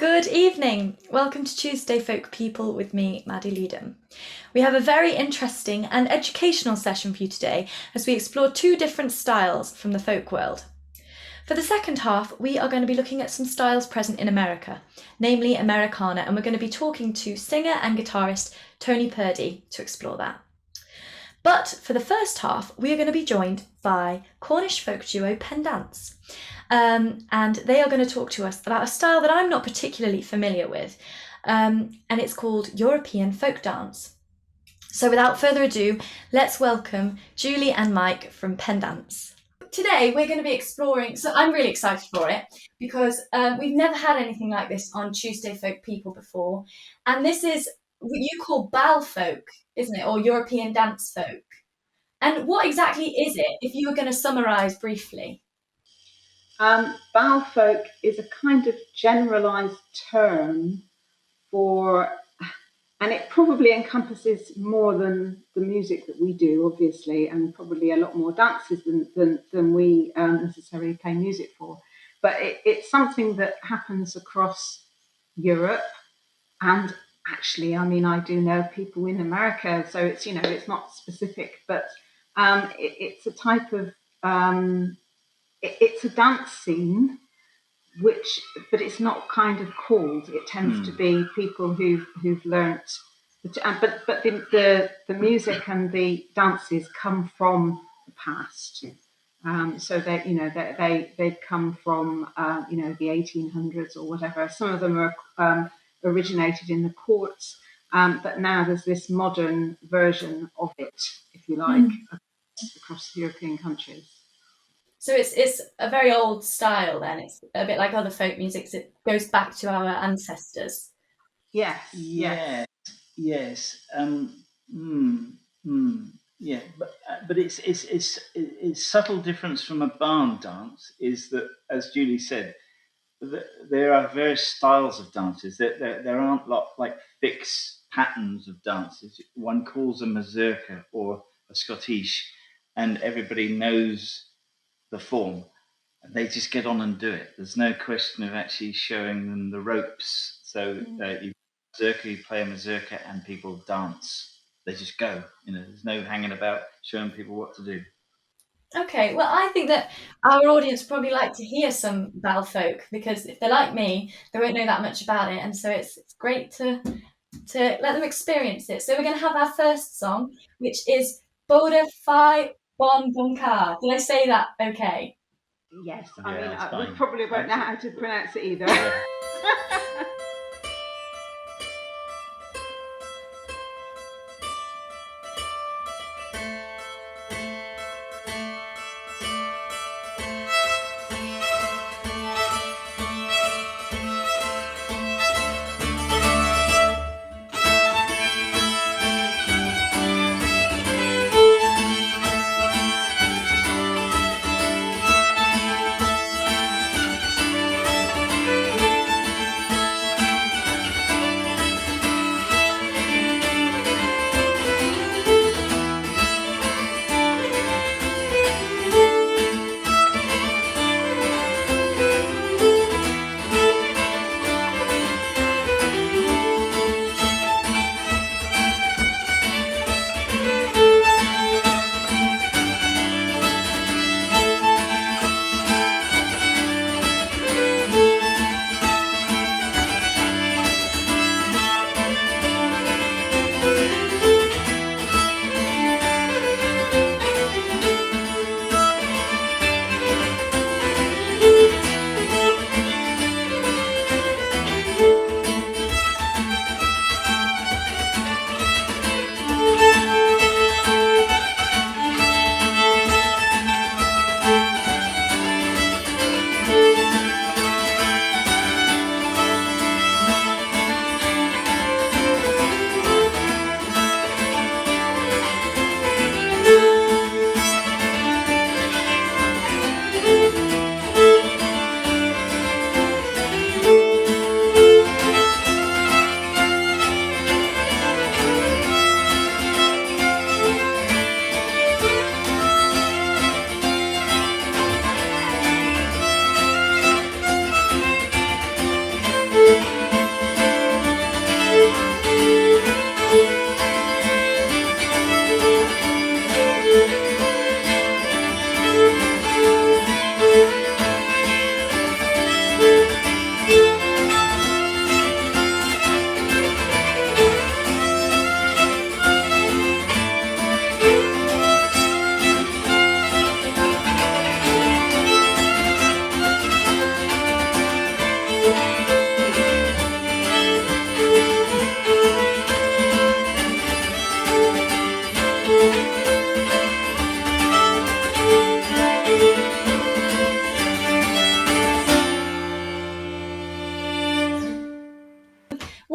Good evening. Welcome to Tuesday Folk People with me, Maddie Leedham. We have a very interesting and educational session for you today as we explore two different styles from the folk world. For the second half, we are going to be looking at some styles present in America, namely Americana, and we're going to be talking to singer and guitarist Tony Purdy to explore that. But for the first half, we are going to be joined by Cornish folk duo Pendans. And they are going to talk to us about a style that I'm not particularly familiar with, and it's called European folk dance. So without further ado, let's welcome Julie and Mike from Pendans. Today we're going to be exploring, so I'm really excited for it because we've never had anything like this on Tuesday Folk People before, and this is what you call bal folk, isn't it, or European dance folk? And what exactly is it, if you were going to summarise briefly? Bal folk is a kind of generalised term for, and it probably encompasses more than the music that we do, obviously, and probably a lot more dances than we necessarily play music for. But it's something that happens across Europe, and actually, I mean, I do know people in America, so it's, it's not specific, but it's a type of it's a dance scene, but it's not kind of called. It tends to be people who've learnt, but the music and the dances come from the past. So they come from the 1800s or whatever. Some of them are originated in the courts, but now there's this modern version of it, if you like, across the European countries. So it's a very old style then. It's a bit like other folk music. It goes back to our ancestors. Yes. Yes. Yeah, but it's subtle difference from a barn dance is that, as Julie said, there are various styles of dances. There aren't like fixed patterns of dances. One calls a Amazurka or a Scottish, and everybody knows the form. They just get on and do it. There's no question of actually showing them the ropes. So you play a Amazurka and people dance. They just go. There's no hanging about showing people what to do. Okay, well, I think that our audience probably like to hear some bal folk because if they're like me, they won't know that much about it, and so it's great to let them experience it. So we're going to have our first song, which is Boda Fi Bon Bunka. Did I say that okay? Yes, we probably won't know how to pronounce it either.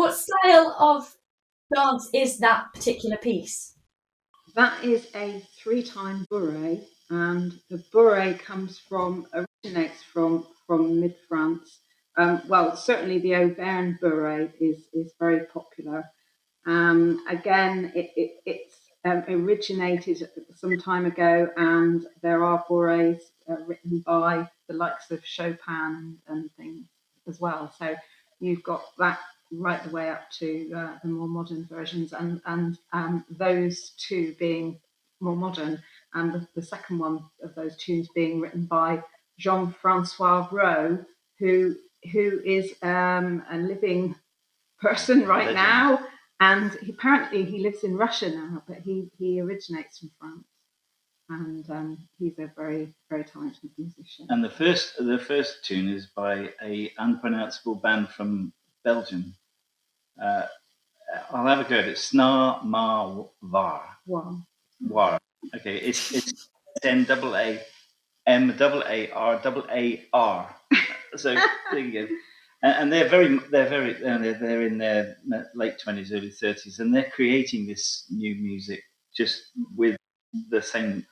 What style of dance is that particular piece? That is a 3-time bourrée, and the bourrée originates from mid-France. Well, certainly the Auvergne bourrée is very popular. Again, it's originated some time ago, and there are bourrées written by the likes of Chopin and things as well. So you've got that right the way up to the more modern versions, and those two being more modern, and the second one of those tunes being written by Jean-Francois Rowe, who is a living person right now, and apparently he lives in Russia now, but he originates from France, and he's a very, very talented musician. And the first tune is by a unpronounceable band from Belgium. I'll have a go at it. Snar Ma Var. Wow. War. Okay, it's NAAMAARAAR. So there you go. And they're in their late 20s, early 30s, and they're creating this new music just with the same,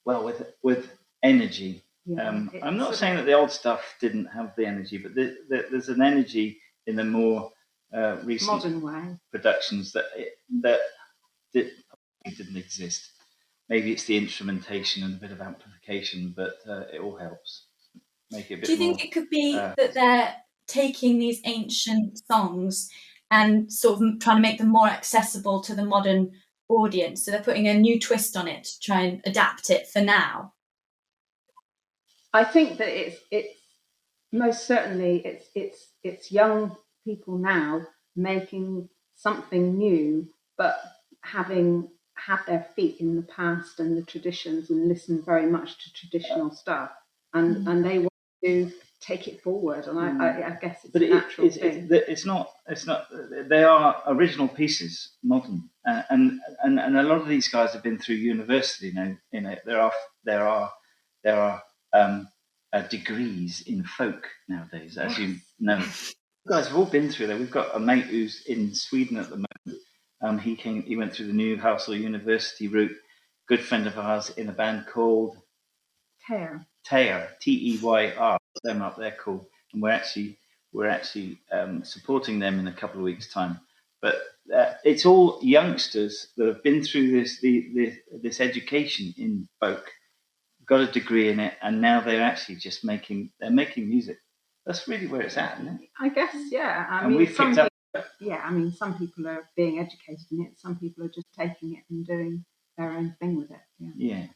with energy. Yeah, I'm not saying that the old stuff didn't have the energy, but there's an energy in the more recent modern way productions that didn't exist. Maybe it's the instrumentation and a bit of amplification, but it all helps make it a bit. Do you think it could be that they're taking these ancient songs and sort of trying to make them more accessible to the modern audience? So they're putting a new twist on it to try and adapt it for now. I think that it's most certainly it's young people now making something new, but having had their feet in the past and the traditions and listen very much to traditional stuff, and they want to take it forward, and I guess it's a natural thing. It's not. They are original pieces, modern, and a lot of these guys have been through university. There are degrees in folk nowadays, as you know. You guys have all been through that. We've got a mate who's in Sweden at the moment. He went through the Newcastle University route. Good friend of ours in a band called Teyr, Teyr. Them up there, cool. And we're actually supporting them in a couple of weeks' time. But it's all youngsters that have been through this education in folk, got a degree in it, and now they're actually just making music. That's really where it's at, isn't it? I guess, yeah. I mean, some people are being educated in it. Some people are just taking it and doing their own thing with it. Yeah.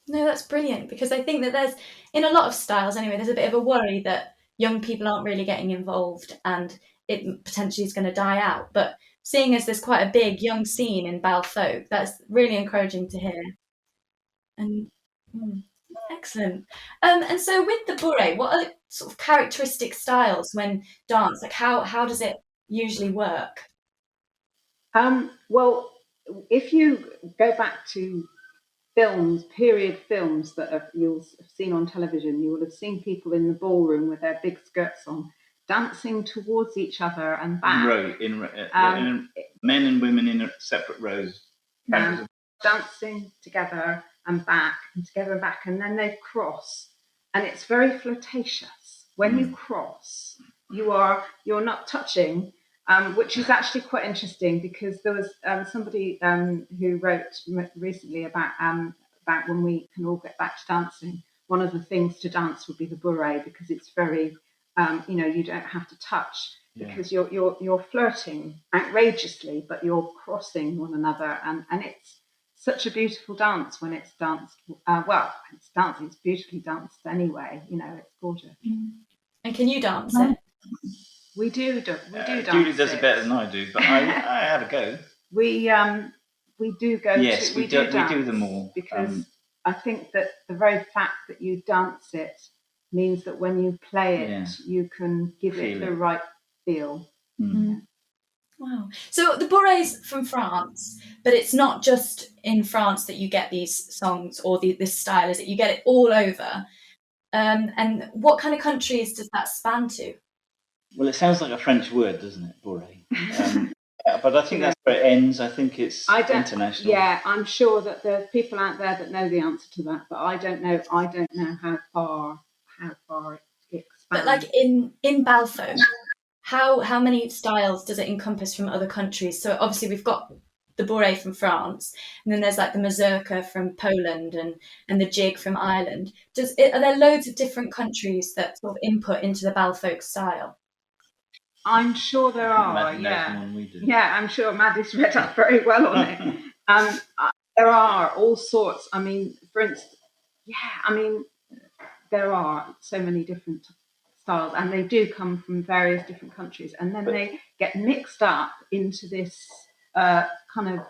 No, that's brilliant, because I think that there's, in a lot of styles anyway, there's a bit of a worry that young people aren't really getting involved and it potentially is going to die out. But seeing as there's quite a big young scene in Bal folk, that's really encouraging to hear. And excellent. And so with the bourrée, what are the sort of characteristic styles when dance? Like how does it usually work? Well, if you go back to period films that you'll have seen on television, you will have seen people in the ballroom with their big skirts on, dancing towards each other and back. Men and women in separate rows. Dancing together and back, and together and back, and then they cross, and it's very flirtatious. When you cross, you're not touching, which is actually quite interesting, because there was somebody who wrote recently about when we can all get back to dancing. One of the things to dance would be the bourrée, because it's very, you don't have to touch, because you're flirting outrageously, but you're crossing one another, and it's such a beautiful dance when it's danced. It's beautifully danced anyway. It's gorgeous. And can you dance it? We do dance. Julie does it better than I do, but I have a go. We do go. Yes, we do them all, because I think that the very fact that you dance it means that when you play it, you can give it the right feel. Wow. So the bourrée's from France, but it's not just in France that you get these songs or this style, is it? You get it all over. And what kind of countries does that span to? Well, it sounds like a French word, doesn't it, bourrée? But I think that's where it ends. I think it's international. Yeah, I'm sure that there's people out there that know the answer to that, but I don't know. I don't know how far it expands. But like in Balfolk, how many styles does it encompass from other countries? So obviously we've got the bourrée from France, and then there's like the mazurka from Poland and the jig from Ireland. Are there loads of different countries that sort of input into the Balfolk style? I'm sure there are. Yeah, I'm sure Maddie's read up very well on it. There are all sorts. I mean, for instance, there are so many different styles, and they do come from various different countries, and then they get mixed up into this kind of.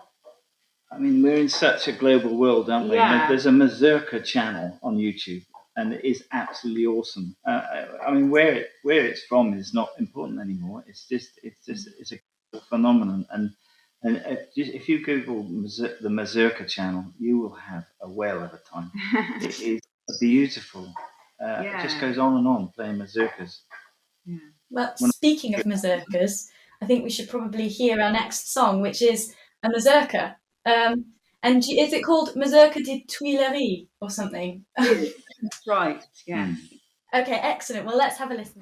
I mean, we're in such a global world, aren't we? Yeah. There's a Amazurka channel on YouTube, and it is absolutely awesome. I mean, where it's from is not important anymore. It's a phenomenon, and if you Google the Amazurka channel, you will have a whale of a time. It is beautiful. It just goes on and on playing mazurkas. Yeah. Well, speaking of mazurkas, I think we should probably hear our next song, which is a mazurka. And is it called Mazurka de Tuileries or something? That's right, yeah. Okay, excellent. Well, let's have a listen.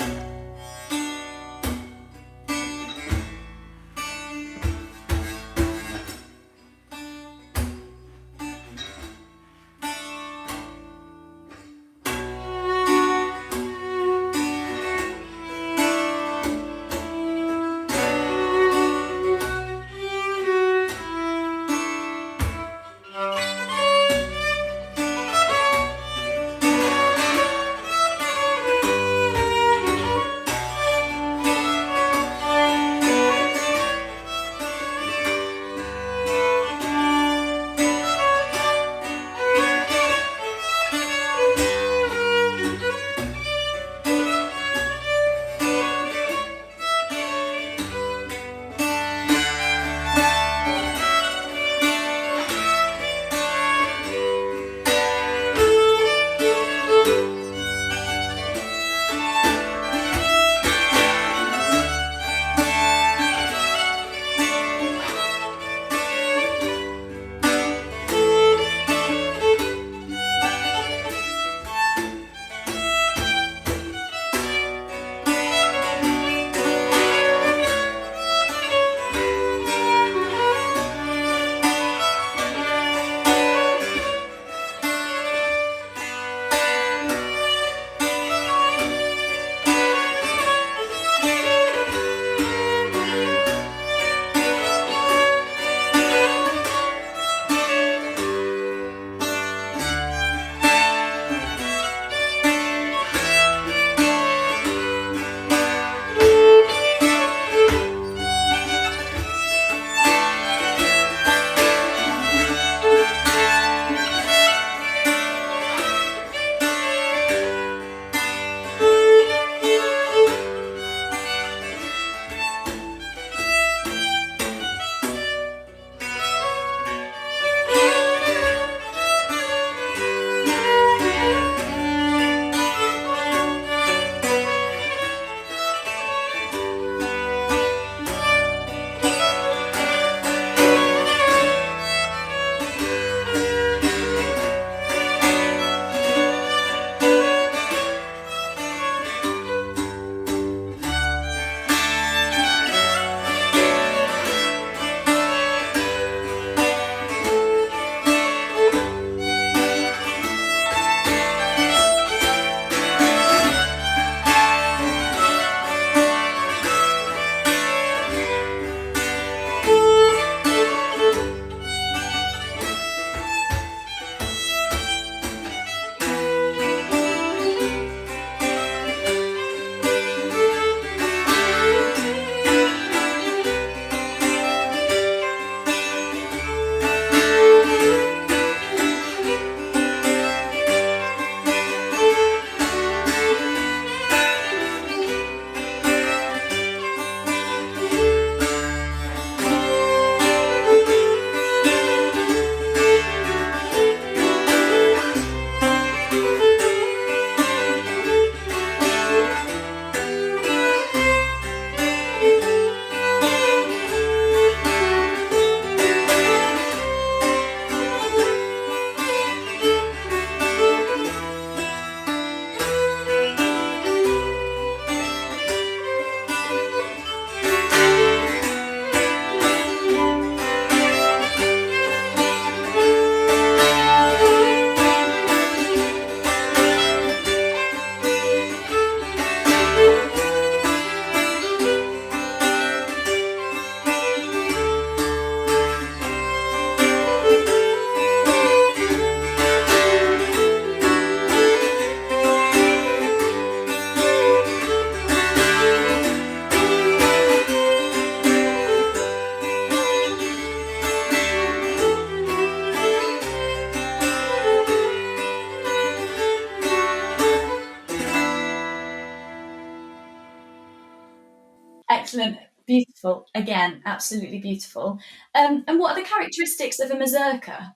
Beautiful. Again, absolutely beautiful. And what are the characteristics of a mazurka?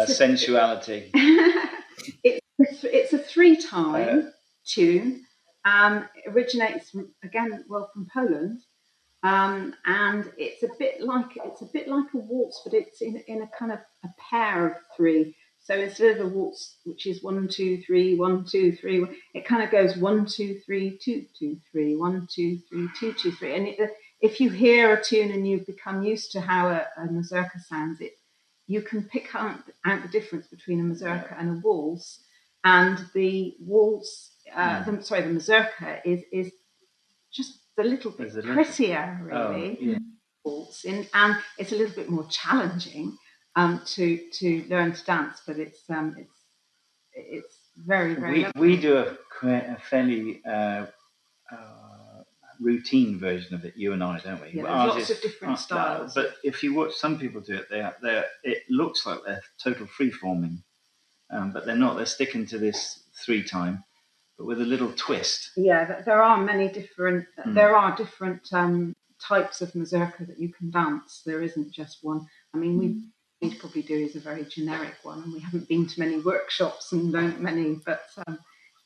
Sensuality. It's a 3-time tune. It originates from Poland, and it's a bit like a waltz, but it's in a kind of a pair of 3. So instead of a waltz, which is 1 2 3 1 2 3, it kind of goes 1 2 3 2 2 3 1 2 3 2 2 3. And if you hear a tune and you've become used to how a mazurka sounds, you can pick out the difference between a mazurka and a waltz. And the waltz, the mazurka is just a little bit prettier, really. Yeah. Waltz, and it's a little bit more challenging to learn to dance, but it's very, very lovely. We do a fairly routine version of it, you and I, don't we? Yeah, there's lots of different styles. But if you watch some people do it, it looks like they're total free-forming, but they're not. They're sticking to this 3-time, but with a little twist. Yeah, there are many different. There are different types of mazurka that you can dance. There isn't just one. I mean, we'd probably do is a very generic one, and we haven't been to many workshops and learned many, but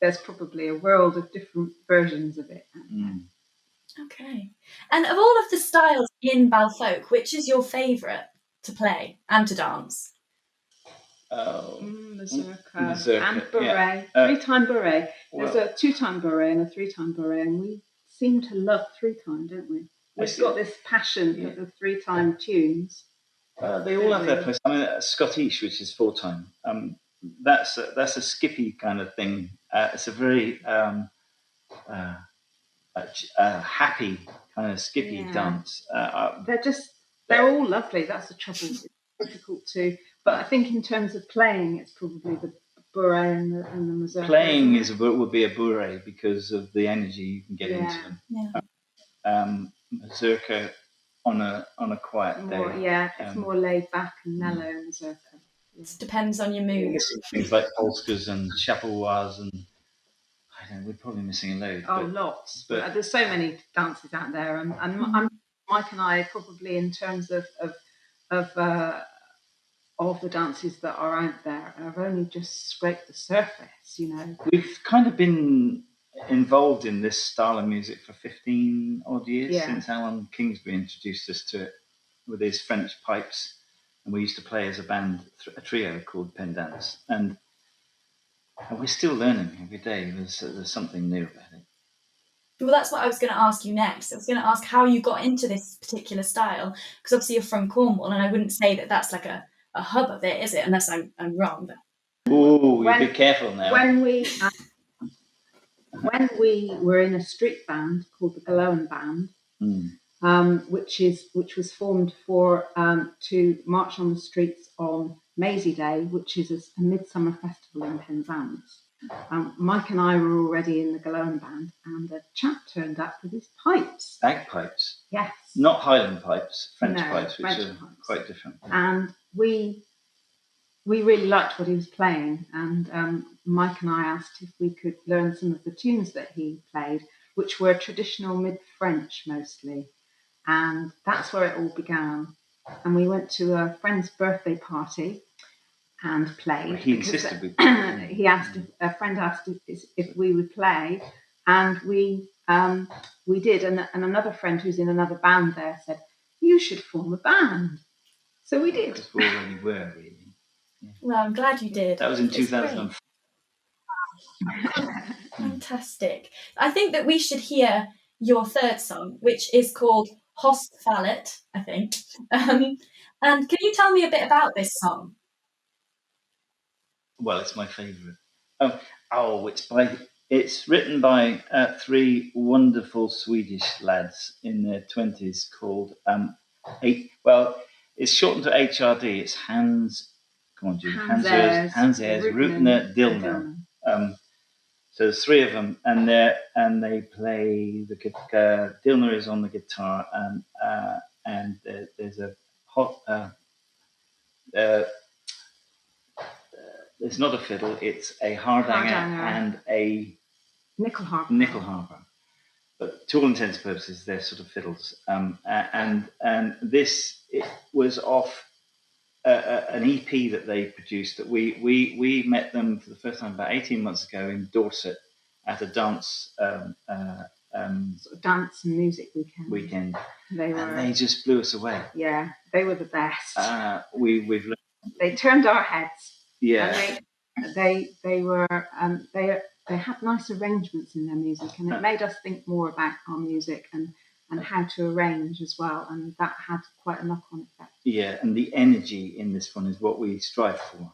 there's probably a world of different versions of it. Okay. And of all of the styles in Balfolk, which is your favourite to play and to dance? Mazurka and bourrée. 3-time bourrée. There's a 2-time bourrée and a 3-time bourrée, and we seem to love 3-time, don't we? We've got this passion for the 3-time tunes. They all have their place. I mean, Scottish, which is 4-time. That's a skippy kind of thing. It's a very happy kind of skippy dance. They're all lovely. That's the trouble. It's difficult to. But I think in terms of playing, it's probably the bourrée and the mazurka. Playing would be a bourrée because of the energy you can get into them. Yeah. Mazurka on a quiet day. It's more laid back and mellow mazurka. It depends on your mood. Things like polskas and chapeauas and I don't know, we're probably missing a load. Lots. But there's so many dances out there, and Mike and I probably in terms of the dances that are out there have only just scraped the surface, you know. We've kind of been involved in this style of music for 15 odd years since Alan Kingsbury introduced us to it with his French pipes, and we used to play as a band, a trio called Pendans, and we're still learning every day. There's something new about it. Well, that's what I was going to ask you next. I was going to ask how you got into this particular style, because obviously you're from Cornwall, and I wouldn't say that that's like a hub of it, is it? Unless I'm wrong. But... Oh, you be careful now. When we were in a street band called the Gallowan Band, which was formed to march on the streets on Maisie Day, which is a midsummer festival in Penzance. Mike and I were already in the Gallowan Band, and a chap turned up with his pipes. Bagpipes? Yes. Not Highland pipes, French pipes, which are quite different. And we really liked what he was playing, and Mike and I asked if we could learn some of the tunes that he played, which were traditional mid-French mostly. And that's where it all began. And we went to a friend's birthday party and played. He insisted we a friend asked if we would play, and we did. And another friend who's in another band there said, "You should form a band." So we did. Because we already were, really. Yeah. Well, I'm glad you did. That was in 2004. Fantastic. I think that we should hear your third song, which is called Phallit, I think. And can you tell me a bit about this song? Well, it's my favourite. It's written by 3 wonderful Swedish lads in their 20s called it's shortened to HRD. It's Hans Ayers, Rutner, Dillner. So there's 3 of them, and they play the guitar. Dillner is on the guitar, and there's a it's not a fiddle, it's a hardanger and a nickel harper. but to all intents and purposes, they're sort of fiddles. And this it was off an EP that they produced that we met them for the first time about 18 months ago in Dorset at a dance sort of dance and music weekend. They just blew us away. Yeah, they were the best. They turned our heads. Yeah. And they were they had nice arrangements in their music, and it made us think more about our music and how to arrange as well, and that had quite a knock-on effect. Yeah, and the energy in this one is what we strive for.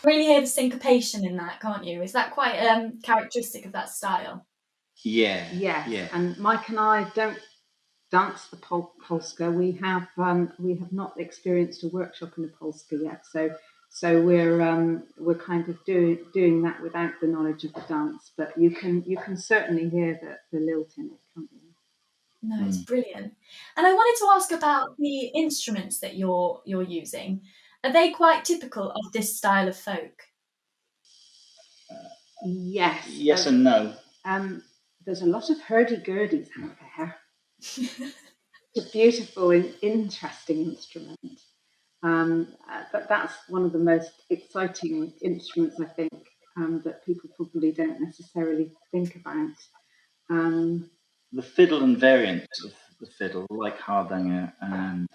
Really hear the syncopation in that, can't you? Is that quite characteristic of that style? Yeah. And Mike and I don't dance the polska. We have not experienced a workshop in the polska yet, so we're kind of doing that without the knowledge of the dance. But you can certainly hear the lilt in it, can't you? No, it's brilliant. And I wanted to ask about the instruments that you're using. Are they quite typical of this style of folk? Yes. Yes and no. There's a lot of hurdy-gurdies out there. It's a beautiful and interesting instrument. But that's one of the most exciting instruments, I think, that people probably don't necessarily think about. The fiddle and variants of the fiddle, like hardanger and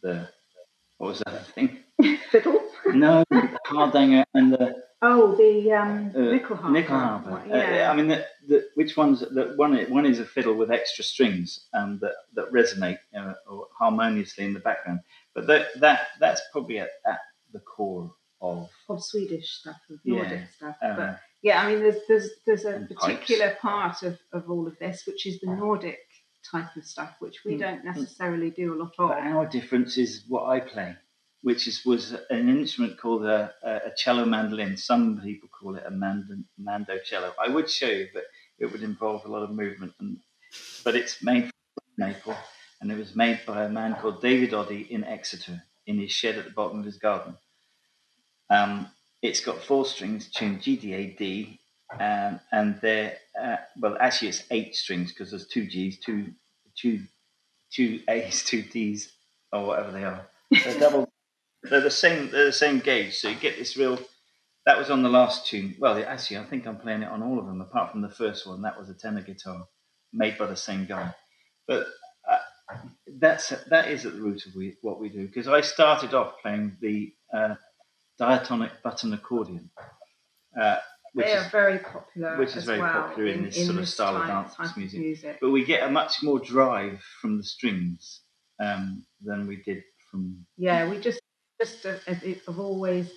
the what was that thing? Fiddle? No, hardanger and the nickel harp. Nickel harp. I mean, which ones? One is a fiddle with extra strings that resonate or harmoniously in the background. But that's probably at the core of Swedish stuff, of Nordic stuff. But I mean, there's a particular part of all of this, which is the Nordic type of stuff, which we don't necessarily do a lot of. But our difference is what I play, which was an instrument called a cello mandolin. Some people call it a mando cello. I would show you, but it would involve a lot of movement. But it's made from maple, and it was made by a man called David Oddy in Exeter, in his shed at the bottom of his garden. It's got 4 strings, tuned G, D, A, D, and they're, well, actually it's 8 strings because there's 2 Gs, 2 A's, 2 D's, or whatever they are. They're the same gauge, so you get this real. That was on the last tune. Well, actually, I think I'm playing it on all of them, apart from the first one. That was a tenor guitar, made by the same guy. But that is at the root of what we do. Because I started off playing the diatonic button accordion, which is very popular. Which is very popular in this sort of style of dance music. But we get a much more drive from the strings than we did from. Yeah, we just have always.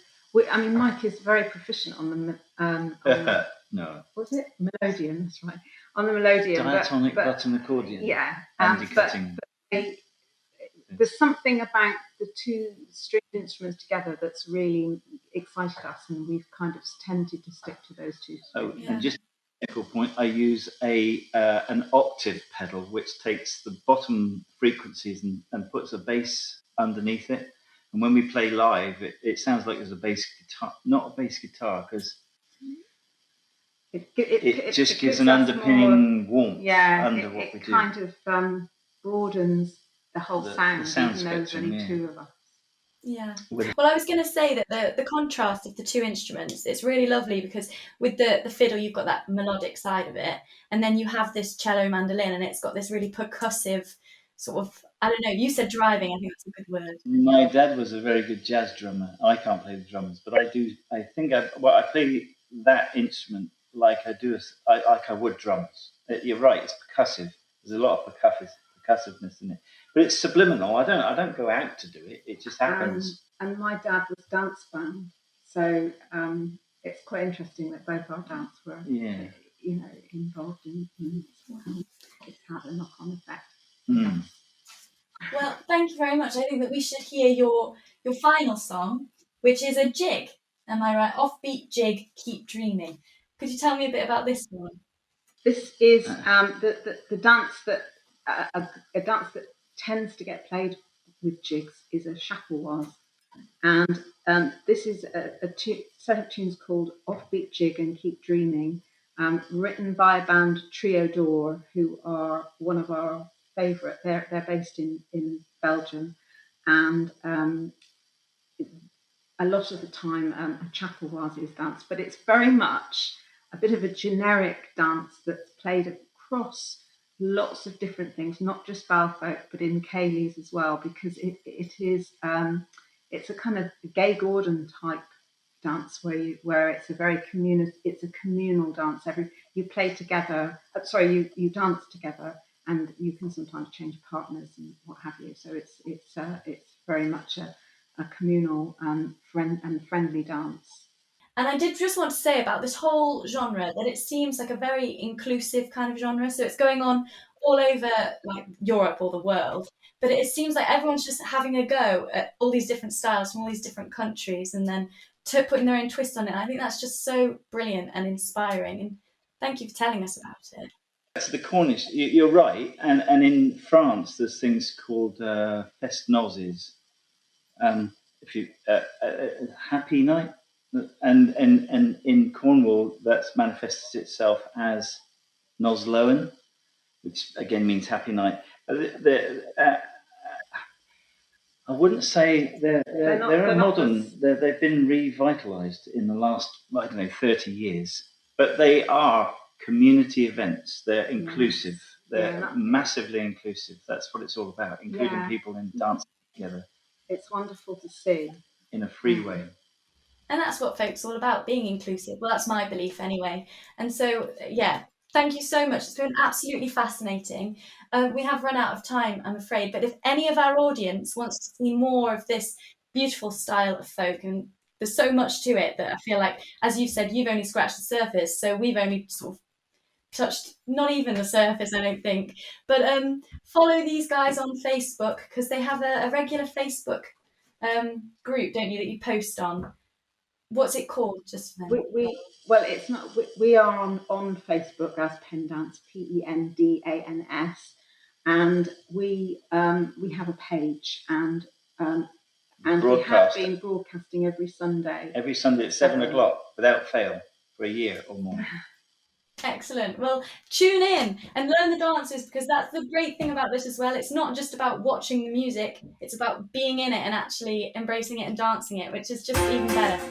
I mean, Mike is very proficient on the. No. Was it melodeon? That's right. On the melodeon. Diatonic button accordion. Yeah. But there's something about the 2 stringed instruments together that's really excited us, and we've kind of tended to stick to those 2 strings. And just a technical point, I use an octave pedal, which takes the bottom frequencies and puts a bass underneath it. And when we play live, it sounds like there's a bass guitar, not a bass guitar, because it just gives an underpinning warmth under what we do. It kind of broadens the whole sound, even though there's only 2 of us. Yeah. Well, I was going to say that the contrast of the 2 instruments, it's really lovely because with the fiddle, you've got that melodic side of it, and then you have this cello mandolin, and it's got this really percussive sort of, I don't know, you said driving, I think that's a good word. My dad was a very good jazz drummer. I can't play the drums, but I play that instrument like I would drums. You're right, it's percussive. There's a lot of percussiveness in it. But it's subliminal. I don't go out to do it. It just happens. And my dad was dance band, so it's quite interesting that both our dads were, involved in it's had a knock-on effect. Mm. Well, thank you very much. I think that we should hear your final song, which is a jig. Am I right? Offbeat jig, keep dreaming. Could you tell me a bit about this one? This is the dance that a dance that tends to get played with jigs is a chapelwaz, and this is a set of tunes called Offbeat Jig and Keep Dreaming, written by a band Trio d'Or, who are one of our favourite. They're based in Belgium, and a lot of the time a chapelwaz is danced, but it's very much a bit of a generic dance that's played across lots of different things, not just Balfolk, but in Cayleys as well, because it's a kind of Gay Gordon type dance where it's a very communal dance. You play together. You dance together, and you can sometimes change partners and what have you. So it's very much a communal and friendly dance. And I did just want to say about this whole genre that it seems like a very inclusive kind of genre. So it's going on all over like Europe or the world, but it seems like everyone's just having a go at all these different styles from all these different countries and then putting their own twist on it. And I think that's just so brilliant and inspiring. And thank you for telling us about it. That's the Cornish. You're right. And in France, there's things called fest nozes. If you happy night. And in Cornwall, that's manifested itself as Noslowen, which again means happy night. I wouldn't say they're a modern. They've been revitalised in the last, I don't know, 30 years. But they are community events. They're inclusive. They're massively inclusive. That's what it's all about, including people in dancing together. It's wonderful to see. In a free way. And that's what folk's all about, being inclusive. Well, that's my belief anyway. And so, yeah, thank you so much. It's been absolutely fascinating. We have run out of time, I'm afraid. But if any of our audience wants to see more of this beautiful style of folk, and there's so much to it that I feel like, as you said, you've only scratched the surface. So we've only sort of touched not even the surface, I don't think. But follow these guys on Facebook, because they have a regular Facebook group, don't you, that you post on? What's it called? Just it's not. We are on Facebook as Pendans, Pendans, and we have a page, and we have been broadcasting every Sunday. Every Sunday at 7 o'clock, without fail, for a year or more. Excellent. Well, tune in and learn the dances, because that's the great thing about this as well. It's not just about watching the music, it's about being in it and actually embracing it and dancing it, which is just even better.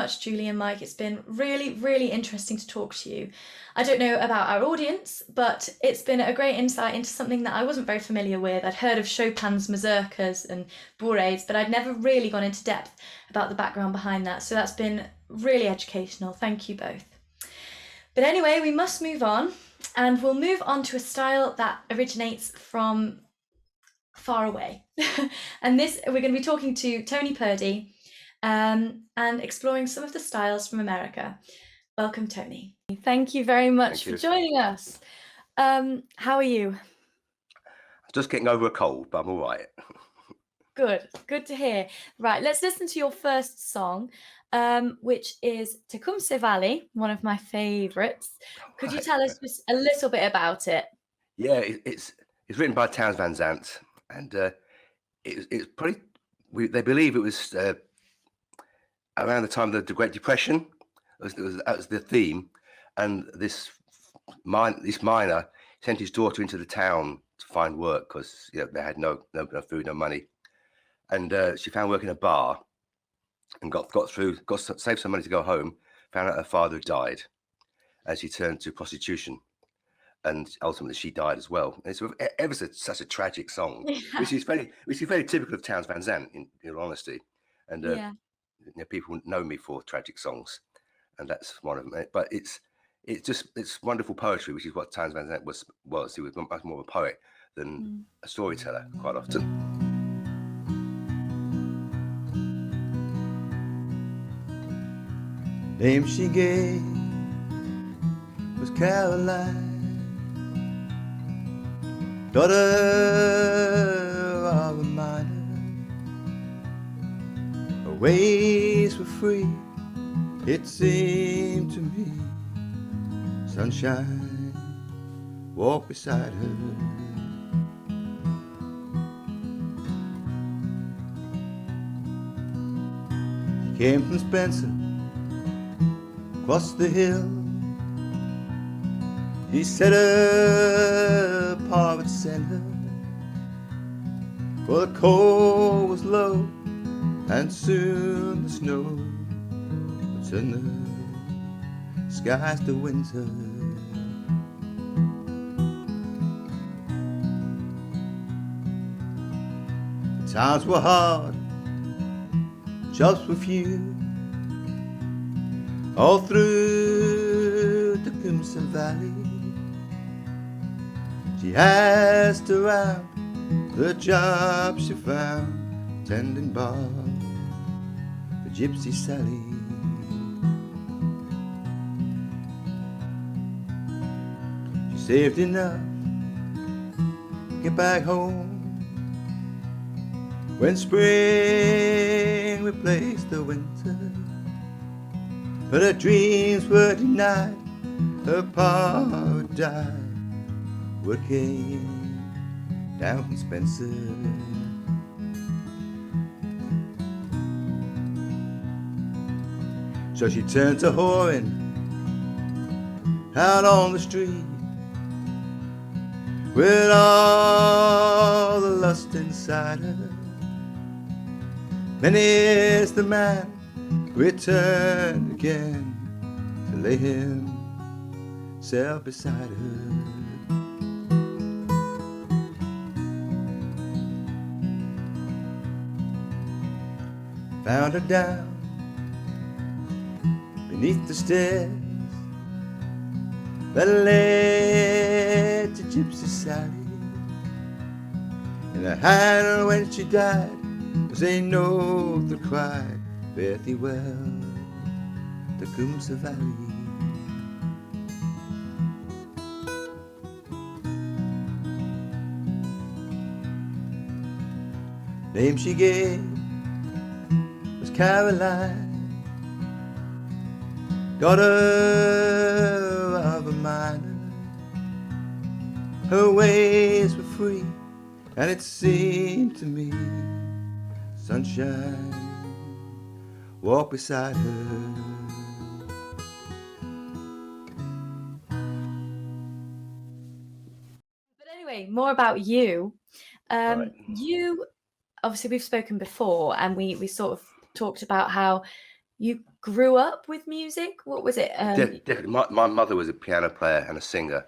much, Julie and Mike. It's been really, really interesting to talk to you. I don't know about our audience, but it's been a great insight into something that I wasn't very familiar with. I'd heard of Chopin's Mazurkas and forays, but I'd never really gone into depth about the background behind that. So that's been really educational. Thank you both. But anyway, we must move on, and we'll move on to a style that originates from far away. And this, we're going to be talking to Tony Purdy and exploring some of the styles from America. Welcome, Tony. Thank you very much for joining us. How are you? Just getting over a cold, but I'm all right. Good to hear. Right, let's listen to your first song, which is Tecumseh Valley, one of my favourites. Could you tell us just a little bit about it? Yeah, it's written by Penzance, and it's pretty. They believe it was around the time of the Great Depression. That was the theme, and this miner sent his daughter into the town to find work because they had no food, no money, and she found work in a bar, and saved some money to go home. Found out her father had died, and she turned to prostitution, and ultimately she died as well. It's such a tragic song, which is very typical of Townes Van Zandt, in all honesty, and people know me for tragic songs, and that's one of them. But it's wonderful poetry, which is what Townes Van Zandt was. He was much more of a poet than a storyteller quite often. Name she gave was Caroline, daughter of a miner. Her ways were free, it seemed to me. Sunshine walked beside her. She came from Spencer, across the hill. He set her apart at center, for the cold was low, and soon the snow would turn the skies to winter. The times were hard, jobs were few, all through Tecumseh Valley. She asked around the job she found, tending bar for Gypsy Sally. She saved enough to get back home when spring replaced the winter. But her dreams were denied, her pa died working down in Spencer. So she turned to whoring out on the street, with all the lust inside her. Many is the man returned again to lay himself beside her. Found her down beneath the stairs that led to Gypsy Sally. In her hand when she died was a note that cried, "Fare thee well, Tecumseh Valley." Name she gave was Caroline, daughter of a miner. Her ways were free, and it seemed to me sunshine walked beside her. But anyway, more about you. Right. You, obviously we've spoken before, and we sort of talked about how you grew up with music? What was it? Definitely. My mother was a piano player and a singer,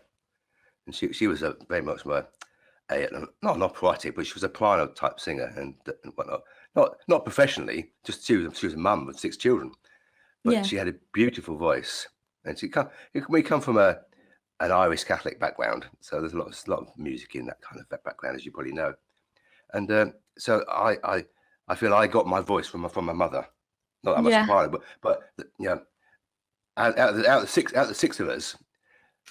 and she was very much not an operatic, but she was a piano type singer and whatnot. Not professionally, just she was a mum with 6 children, but Yeah. she had a beautiful voice, and we come from an Irish Catholic background, so there's a lot of music in that kind of background, as you probably know, and so I feel I got my voice from my mother. Not that much Yeah. soprano, but you know, out of the 6 of us,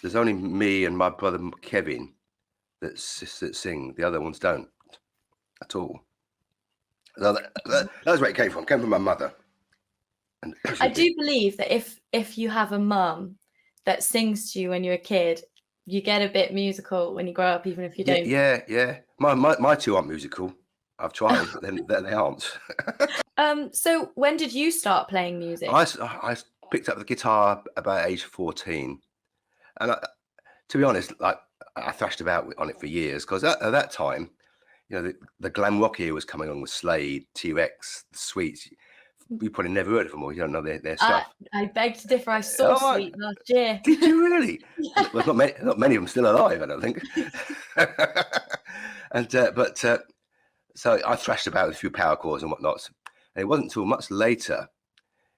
there's only me and my brother Kevin that sing. The other ones don't at all. So that's where it came from. It came from my mother. And I do believe that if you have a mum that sings to you when you're a kid, you get a bit musical when you grow up, even if you don't. Yeah. My 2 aren't musical. I've tried, but they aren't. So when did you start playing music? I picked up the guitar about age 14, and to be honest, like I thrashed about on it for years because at that time, you know, the glam rock era was coming on with Slade, T-Rex, the Sweets. You probably never heard of them, or you don't know their stuff. I beg to differ. I saw Sweet last year. Did you really? Well, not many of them still alive, I don't think. And so I thrashed about with a few power chords and whatnot. And it wasn't until much later,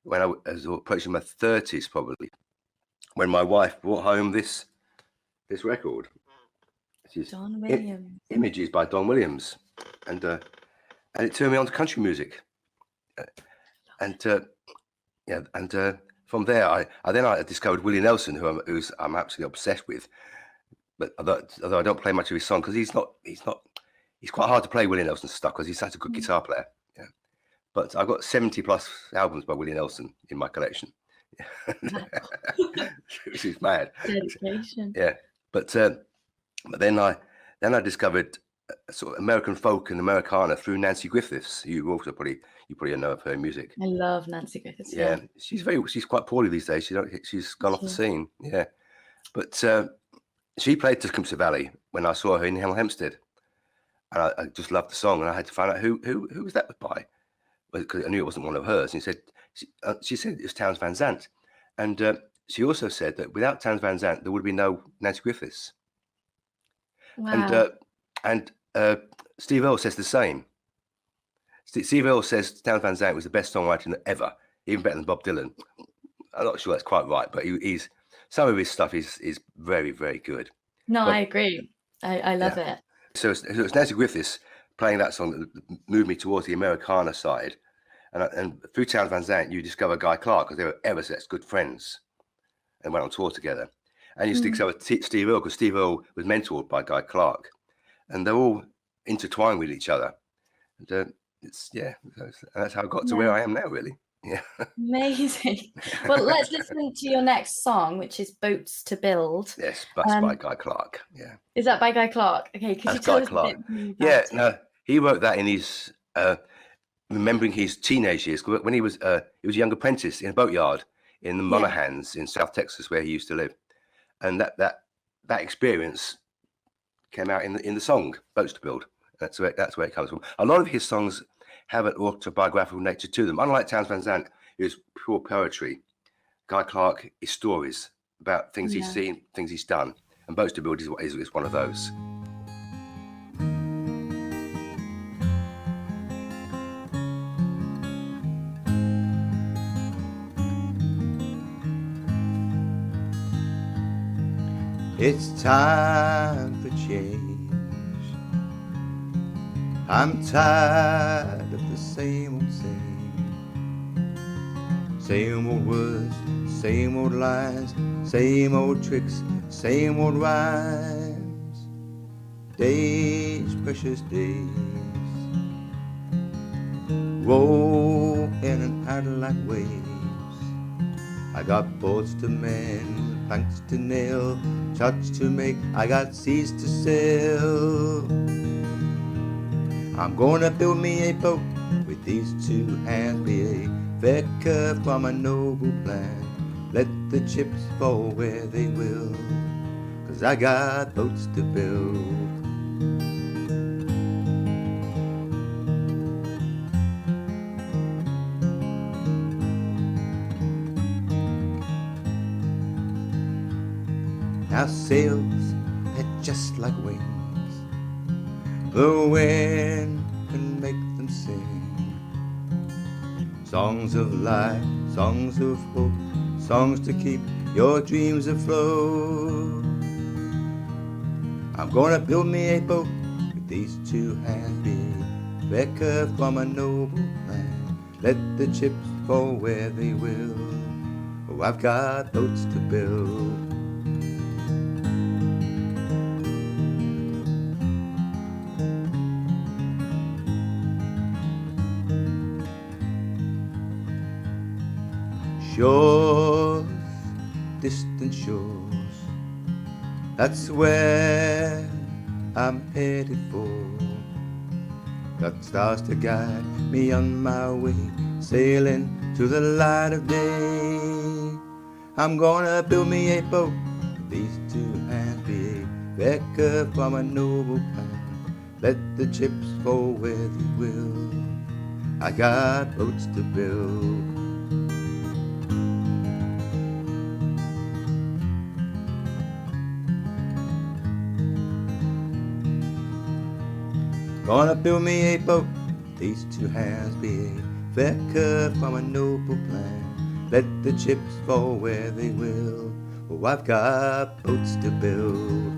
when I was approaching my 30s, probably, when my wife brought home this record. Don Williams. Images by Don Williams, and it turned me on to country music, and from there I discovered Willie Nelson, who I'm absolutely obsessed with. But although I don't play much of his song because he's quite hard to play Willie Nelson's stuff because he's such a good guitar player. Yeah. But I've got 70 plus albums by Willie Nelson in my collection, which is mad. Dedication. Yeah, but then I discovered sort of American folk and Americana through Nancy Griffiths. You probably know of her music. I love Nancy Griffiths. Yeah, she's quite poorly these days. She's gone off the scene. Yeah, but she played Tecumseh Valley when I saw her in Hempstead, and I just loved the song. And I had to find out who was that by, because I knew it wasn't one of hers. And she said it was Townes Van Zandt, and she also said that without Townes Van Zandt there would be no Nancy Griffiths. Wow. And Steve Earle says the same. Steve Earle says Townes Van Zandt was the best songwriter ever, even better than Bob Dylan. I'm not sure that's quite right, but he's some of his stuff is very, very good. No, I agree. I love it. So it's Nancy Griffiths playing that song that moved me towards the Americana side, and through Townes Van Zandt you discover Guy Clark, because they were ever such good friends and went on tour together. And you discover Steve Earle, because Steve Earle was mentored by Guy Clark, and they're all intertwined with each other. And that's how I got to where I am now, really. Yeah. Amazing. Well, let's listen to your next song, which is Boats to Build. Yes, that's by Guy Clark. Yeah. Is that by Guy Clark? Okay, could you tell us a bit more about it? No, he wrote that in his remembering his teenage years, when he was a young apprentice in a boatyard in the Monahans in South Texas, where he used to live, and that experience came out in the song Boats to Build. That's where it comes from. A lot of his songs have an autobiographical nature to them. Unlike Townes Van Zandt, who's pure poetry, Guy Clark is stories about things he's seen, things he's done, and Boats to Build is one of those. It's time for change. I'm tired of the same old same old words, same old lines, same old tricks, same old rhymes. Days, precious days, roll in and out like waves. I got boats to mend, planks to nail, charts to make, I got seas to sail. I'm gonna build me a boat with these 2 hands, be a fair curve from a noble plan. Let the chips fall where they will, 'cause I got boats to build. Our sails, they're just like wings. The wind can make them sing. Songs of life, songs of hope, songs to keep your dreams afloat. I'm gonna build me a boat with these two hands, be Rebecca from a noble land. Let the chips fall where they will. Oh, I've got boats to build. Shores, distant shores, that's where I'm headed for. Got stars to guide me on my way, sailing to the light of day. I'm gonna build me a boat with these two hands, be Rebecca from a noble plan. Let the chips fall where they will. I got boats to build. Gonna build me a boat, these two hands be Rebecca from a noble plan. Let the chips fall where they will. Oh, I've got boats to build.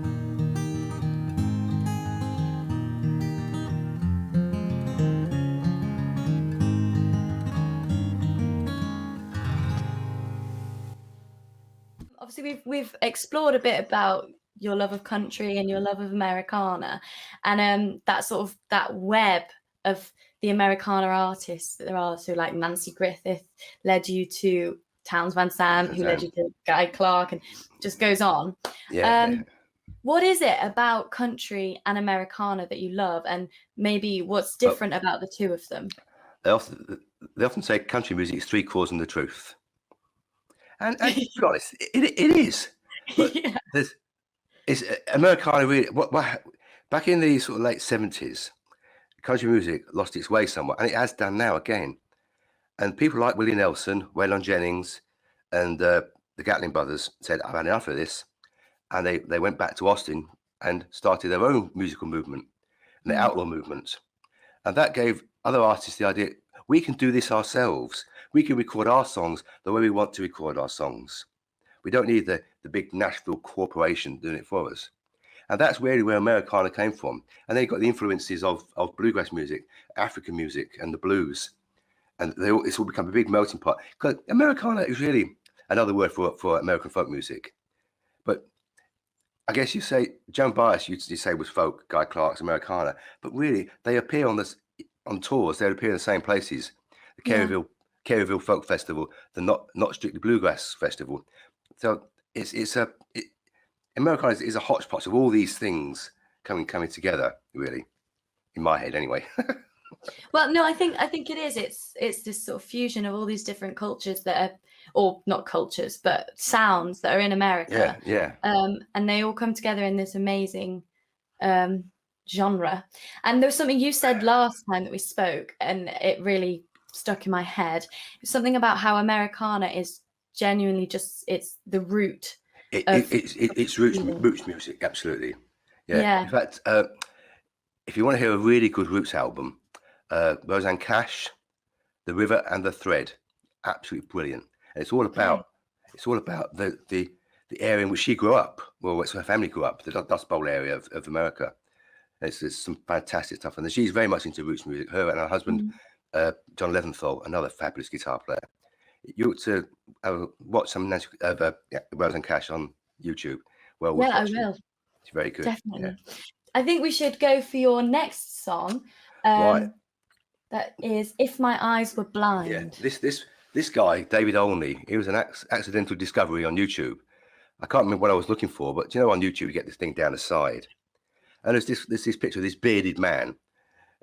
Obviously, we've explored a bit about your love of country and your love of Americana, and that sort of that web of the Americana artists that there are. So like Nancy Griffith led you to Townes Van Sant, who led you to Guy Clark, and just goes on. Yeah. What is it about country and Americana that you love, and maybe what's different about the two of them? They often say country music is three quarters of the truth. And to be honest, it is. But Yeah. it's Americana really. Back in the sort of late 70s, country music lost its way somewhat, and it has done now again. And people like Willie Nelson, Waylon Jennings, and the Gatlin brothers said, "I've had enough of this," and they went back to Austin and started their own musical movement, and the outlaw movement, and that gave other artists the idea: we can do this ourselves. We can record our songs the way we want to record our songs. We don't need the big Nashville corporation doing it for us. And that's really where Americana came from. And then you got the influences of bluegrass music, African music, and the blues. And it's all become a big melting pot. Because Americana is really another word for American folk music. But I guess you say, Joan Baez, you say was folk, Guy Clark's Americana. But really, they appear on tours. They appear in the same places. The Caryville Folk Festival, the Not Strictly Bluegrass Festival. So Americana is a hodgepodge of all these things coming together, really, in my head anyway. Well, no, I think it is. It's this sort of fusion of all these different cultures that are, or not cultures, but sounds that are in America. Yeah. And they all come together in this amazing genre. And there was something you said last time that we spoke, and it really stuck in my head. Something about how Americana is genuinely just it's the root. It's roots music, absolutely. Yeah. In fact, if you want to hear a really good roots album, Rosanne Cash, The River and the Thread, absolutely brilliant. And it's all about the area in which she grew up. Well, it's her family grew up, the Dust Bowl area of America. There's some fantastic stuff, and she's very much into roots music. Her and her husband, John Leventhal, another fabulous guitar player. You ought to watch some Rosanne Cash on YouTube. Well, yeah, I will. It's very good. Definitely. Yeah. I think we should go for your next song. Right. That is "If My Eyes Were Blind." Yeah. This guy, David Olney, he was an accidental discovery on YouTube. I can't remember what I was looking for, but on YouTube you get this thing down the side, and there's this picture of this bearded man.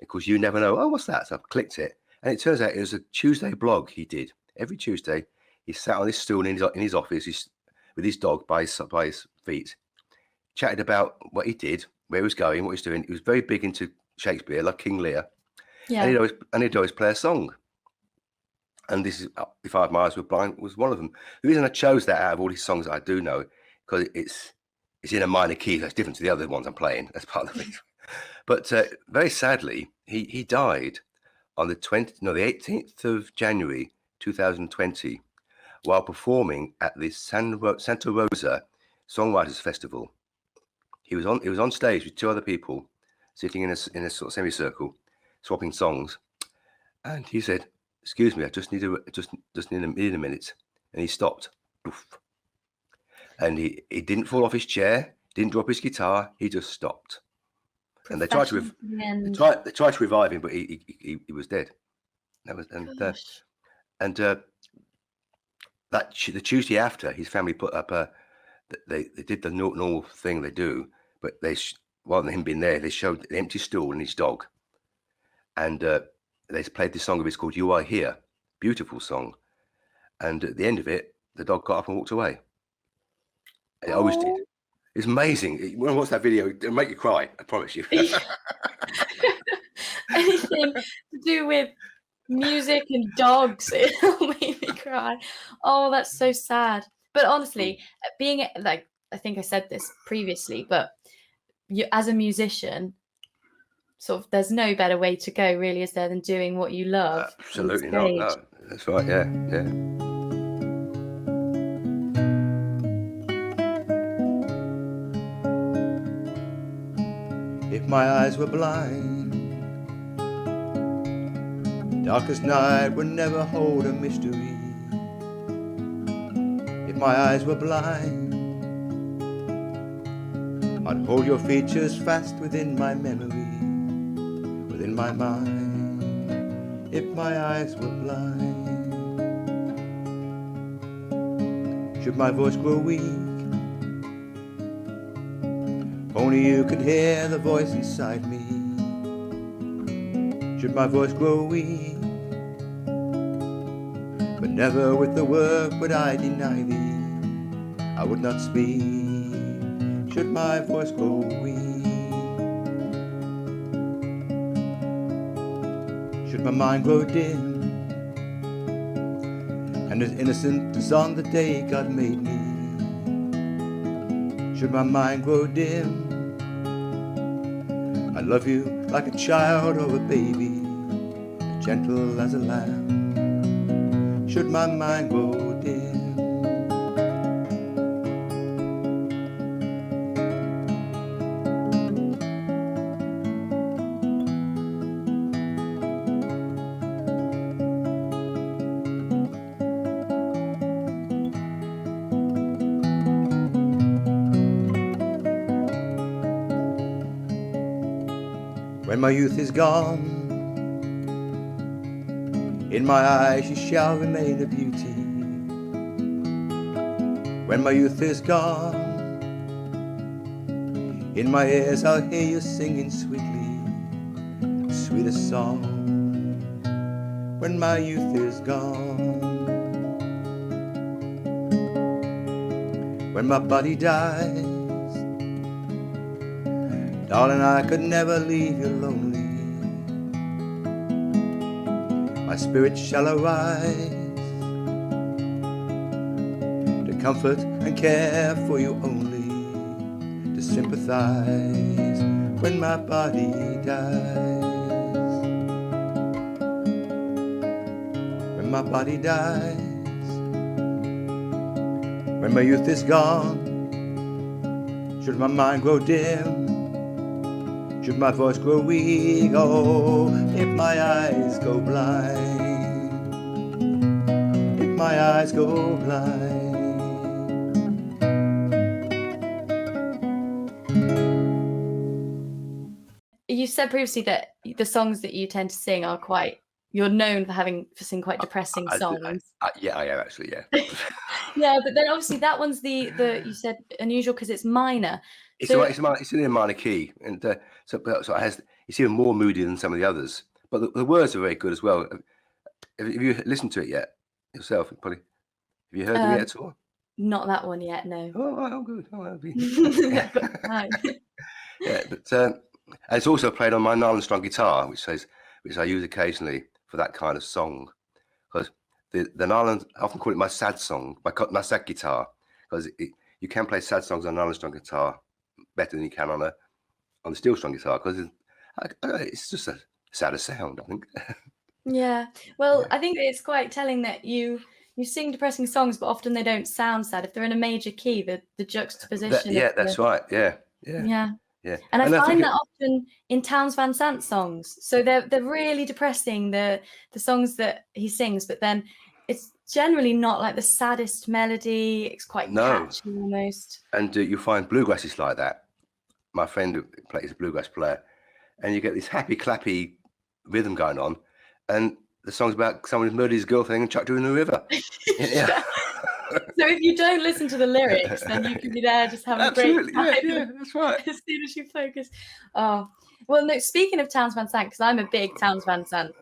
Of course, you never know. Oh, what's that? So I clicked it, and it turns out it was a Tuesday blog he did. Every Tuesday, he sat on his stool in his office with his dog by his feet, chatted about what he did, where he was going, what he was doing. He was very big into Shakespeare, like King Lear. Yeah. And he'd always play a song. And this is "If My Eyes Were Blind" was one of them. The reason I chose that out of all these songs that I do know, because it's in a minor key. That's different to the other ones I'm playing. That's part of the thing. But very sadly, he died on the 18th of January 2020 while performing at the Santa Rosa Songwriters Festival. He was on stage with two other people sitting in a sort of semicircle, swapping songs, and he said, "Excuse me, I just need a minute," and he stopped. Oof. And he didn't fall off his chair, didn't drop his guitar, he just stopped. And they tried to revive him, but he was dead. The Tuesday after, his family put up they did the normal thing they do, but rather than him being there, they showed the empty stool and his dog, and they played this song of his called "You Are Here," beautiful song, and at the end of it, the dog got up and walked away. It always did. It's amazing. When I watch that video, it'll make you cry, I promise you. Anything to do with music and dogs, it'll make me cry. Oh, that's so sad. But honestly, being like, I think I said this previously, but you, as a musician, sort of, there's no better way to go, really, is there, than doing what you love? Absolutely not. No, that's right. Yeah. If my eyes were blind, darkest night would never hold a mystery. If my eyes were blind, I'd hold your features fast within my memory, within my mind. If my eyes were blind, should my voice grow weak, only you could hear the voice inside me. Should my voice grow weak, but never with the word would I deny thee. I would not speak, should my voice grow weak. Should my mind grow dim, and as innocent as on the day God made me. Should my mind grow dim, I love you like a child or a baby, gentle as a lamb. Should my mind grow dim, when my youth is gone, in my eyes you shall remain a beauty. When my youth is gone, in my ears I'll hear you singing sweetly, sweetest song. When my youth is gone, when my body dies, darling, I could never leave you lonely. My spirit shall arise to comfort and care for you only, to sympathize when my body dies. When my body dies, when my youth is gone, should my mind grow dim, should my voice grow weak, oh, if my eyes go blind, if my eyes go blind. You said previously that the songs that you tend to sing are quite, you're known for singing quite depressing songs. Yeah, I am actually, yeah. Yeah, but then obviously that one's the you said unusual because it's minor. It's in a minor key, and so it has. It's even more moody than some of the others. But the words are very good as well. Have you listened to it yet yourself? Probably. Have you heard them yet at all? Not that one yet, no. Oh, good. Oh, that'll be. Yeah, but and it's also played on my nylon strung guitar, which I use occasionally for that kind of song. Because the nylon, I often call it my sad song, my sad guitar, because you can play sad songs on an Island strum guitar better than you can on the steel strum guitar, because it's just a sadder sound, I think. Yeah. Well, I think it's quite telling that you sing depressing songs, but often they don't sound sad. If they're in a major key, the juxtaposition of That's right. Yeah. yeah. And And I think find that often in Townes Van Sant songs. So they're really depressing, the songs that he sings, but then it's generally not like the saddest melody. It's quite catchy almost. And you find bluegrass is like that. My friend who plays a bluegrass player, and you get this happy clappy rhythm going on, and the song's about someone who's murdered his girlfriend and chucked her in the river. Yeah. So if you don't listen to the lyrics, then you can be there just having a great time. Yeah, that's right. As soon as you focus. Oh, well, no, speaking of Townes Van Sant, because I'm a big Townes Van Sant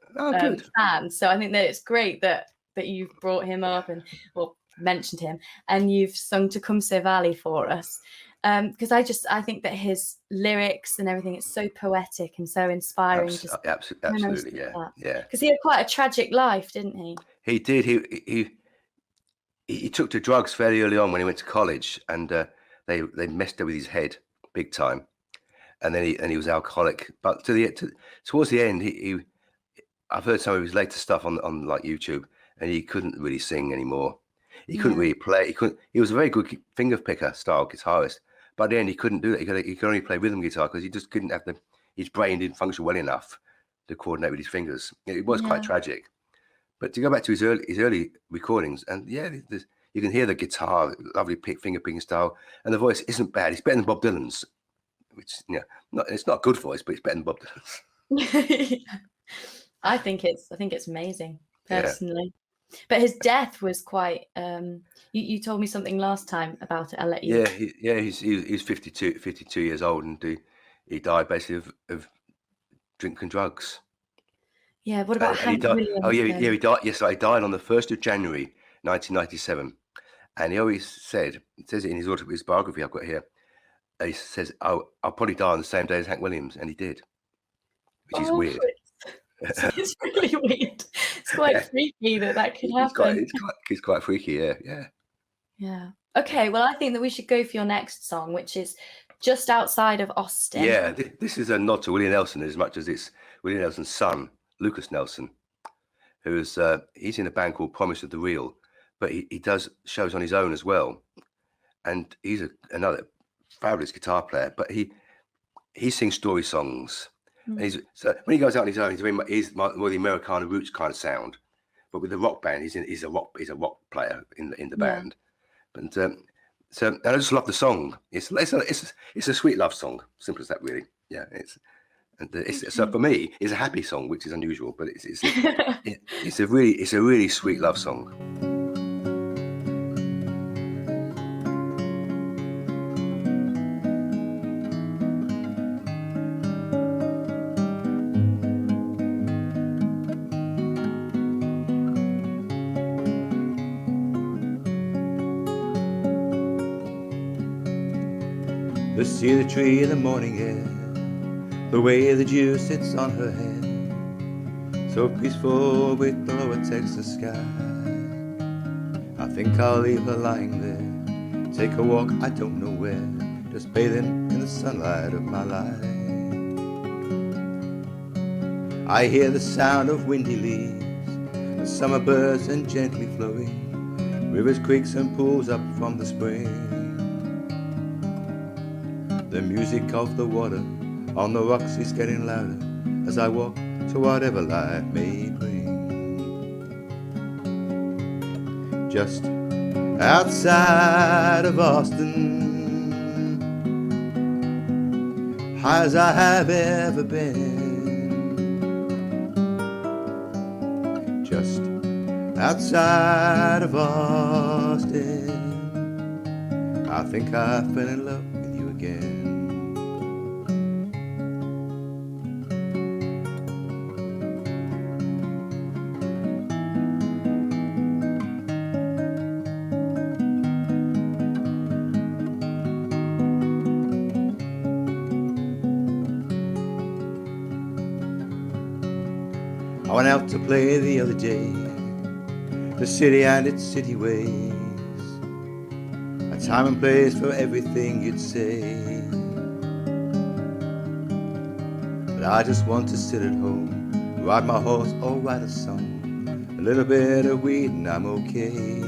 fan, so I think that it's great that you've brought him up or mentioned him, and you've sung Tecumseh Valley for us. Because I think that his lyrics and everything is so poetic and so inspiring. Absolutely, yeah. Because he had quite a tragic life, didn't he? He did. He took to drugs fairly early on when he went to college, and they messed up with his head big time, and then he was alcoholic. But towards the end, I've heard some of his later stuff on like YouTube, and he couldn't really sing anymore. He couldn't really play. He was a very good finger picker style guitarist. By the end, he couldn't do it. He could only play rhythm guitar because he just couldn't have his brain didn't function well enough to coordinate with his fingers. It was quite tragic. But to go back to his early recordings, and you can hear the guitar, lovely finger picking style, and the voice isn't bad. It's better than Bob Dylan's, which it's not a good voice, but it's better than Bob Dylan's. I think it's amazing personally. But his death was quite. You told me something last time about it. I'll let you. He's 52 years old, and he died basically of drinking drugs. Yeah. What about Hank Williams? Oh yeah, he died. Yes, he died on the 1st of January, 1997, and he always said, it says it in his biography I've got here. He says, "Oh, I'll probably die on the same day as Hank Williams," and he did, which is weird. It's really weird. It's quite freaky that could happen. It's quite freaky, yeah. Okay, well, I think that we should go for your next song, which is Just Outside of Austin. Yeah, this is a nod to Willie Nelson as much as it's Willie Nelson's son, Lucas Nelson, who's he's in a band called Promise of the Real, but he does shows on his own as well, and he's another fabulous guitar player. But he sings story songs. And so when he goes out on his own, he's more the Americana roots kind of sound, but with the rock band, he's a rock player in the band. But so I just love the song. It's a sweet love song, simple as that, really. Yeah, so for me, it's a happy song, which is unusual, but it's a really sweet love song. The cedar tree in the morning air, the way the dew sits on her head, so peaceful with the lower Texas sky. I think I'll leave her lying there, take a walk I don't know where, just bathing in the sunlight of my life. I hear the sound of windy leaves, the summer birds and gently flowing, rivers, creeks and pools up from the spring. The music of the water on the rocks is getting louder as I walk to whatever life may bring. Just outside of Austin, high as I have ever been. Just outside of Austin, I think I fell in love with you again. I went out to play the other day, the city and its city ways. I a time and place for everything you'd say. But I just want to sit at home, ride my horse or write a song, a little bit of weed and I'm okay.